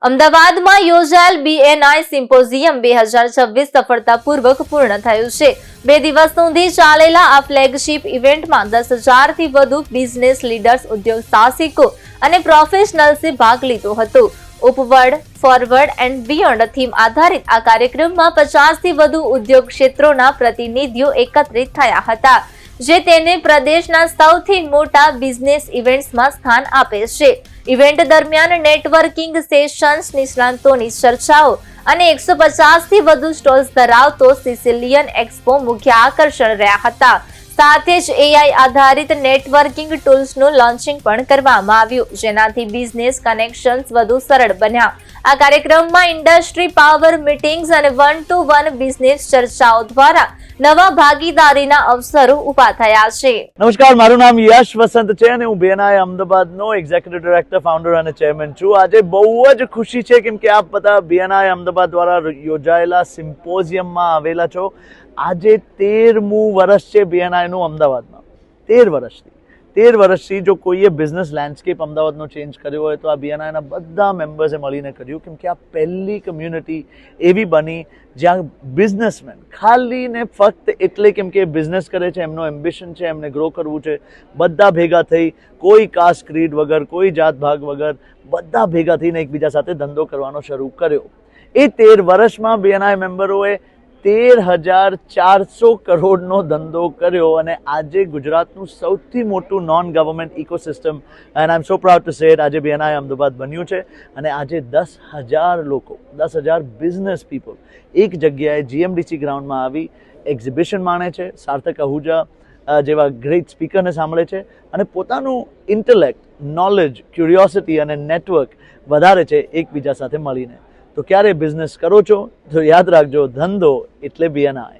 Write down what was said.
અમદાવાદમાં યોજાયેલ BNI symposium 2026 સફળતાપૂર્વક પૂર્ણ થયું છે। 2 દિવસ સુધી ચાલેલા આ ફ્લેગશિપ ઇવેન્ટમાં 10,000 થી વધુ બિઝનેસ લીડર્સ, ઉદ્યોગ સાહસિકો અને પ્રોફેશનલ્સે ભાગ લીધો હતો। ઉપવર્ડ, ફોરવર્ડ એન્ડ બિયોન્ડ થીમ આધારિત આ કાર્યક્રમમાં 50 થી વધુ ઉદ્યોગ ક્ષેત્રોના પ્રતિનિધિઓ એકત્રિત થયા હતા, જે તેને પ્રદેશના સૌથી મોટા બિઝનેસ ઇવેન્ટ્સમાં સ્થાન આપે છે। ઇવેન્ટ દરમિયાન નેટવર્કિંગ સેશન્સ, નિષ્ણાંતોની ચર્ચાઓ અને 150 થી વધુ સ્ટોલ્સ ધરાવતો સિસિલિયન એક્સપો મુખ્ય આકર્ષણ રહ્યા હતા। સાથે જ AI આધારિત નેટવર્કિંગ ટૂલ્સનું લોન્ચિંગ પણ કરવામાં આવ્યું, જેનાથી બિઝનેસ કનેક્શન્સ વધુ સરળ બન્યા। આ કાર્યક્રમમાં ઇન્ડસ્ટ્રી પાવર મીટિંગ્સ અને 1-to-1 બિઝનેસ ચર્ચાઓ દ્વારા નવા ભાગીદારીના અવસરો ઊભા થયા છે। નમસ્કાર, મારું નામ યશ વસંત છે અને હું BNI અમદાવાદનો એક્ઝિક્યુટિવ ડાયરેક્ટર, ફાઉન્ડર અને ચેરમેન છું। આજે બહુ જ ખુશી છે કેમ કે આપ બધા BNI અમદાવાદ દ્વારા યોજાયેલા સિમ્પોઝિયમમાં આવેલા છો। આજે 13મું વર્ષ છે BNI નું અમદાવાદમાં। 13 વર્ષથી જો કોઈએ બિઝનેસ લેન્ડસ્કેપ અમદાવાદનો ચેન્જ કર્યો હોય તો આ BNI ના બધા મેમ્બર્સે મળીને કર્યું, કેમ કે આ પહેલી કમ્યુનિટી એવી બની જ્યાં બિઝનેસમેન ખાલી ને ફક્ત એટલે કેમ કે બિઝનેસ કરે છે, એમનો એમ્બિશન છે, એમને ગ્રો કરવું છે, બધા ભેગા થઈ, કોઈ કાસ્ટ ક્રીડ વગર, કોઈ જાત ભાગ વગર બધા ભેગા થઈને એકબીજા સાથે ધંધો કરવાનો શરૂ કર્યો। એ 13 વર્ષમાં BNI મેમ્બરોએ 13,400 કરોડનો ધંધો કર્યો અને આજે ગુજરાતનું સૌથી મોટું non government ecosystem, and I am so proud to say it, આજે BNI અમદાવાદ બન્યું છે। અને આજે 10,000 લોકો, 10,000 બિઝનેસ પીપલ એક જગ્યાએ GMDC ગ્રાઉન્ડમાં આવી એક્ઝિબિશન માણે છે, સાર્થક આહુજા જેવા ગ્રેટ સ્પીકરને સાંભળે છે અને પોતાનું ઇન્ટેલેક્ટ, નોલેજ, ક્યુરિયોસિટી અને નેટવર્ક વધારે છે એકબીજા સાથે મળીને। તો ક્યારે બિઝનેસ કરો છો તો યાદ રાખજો, ધંધો એટલે BNI।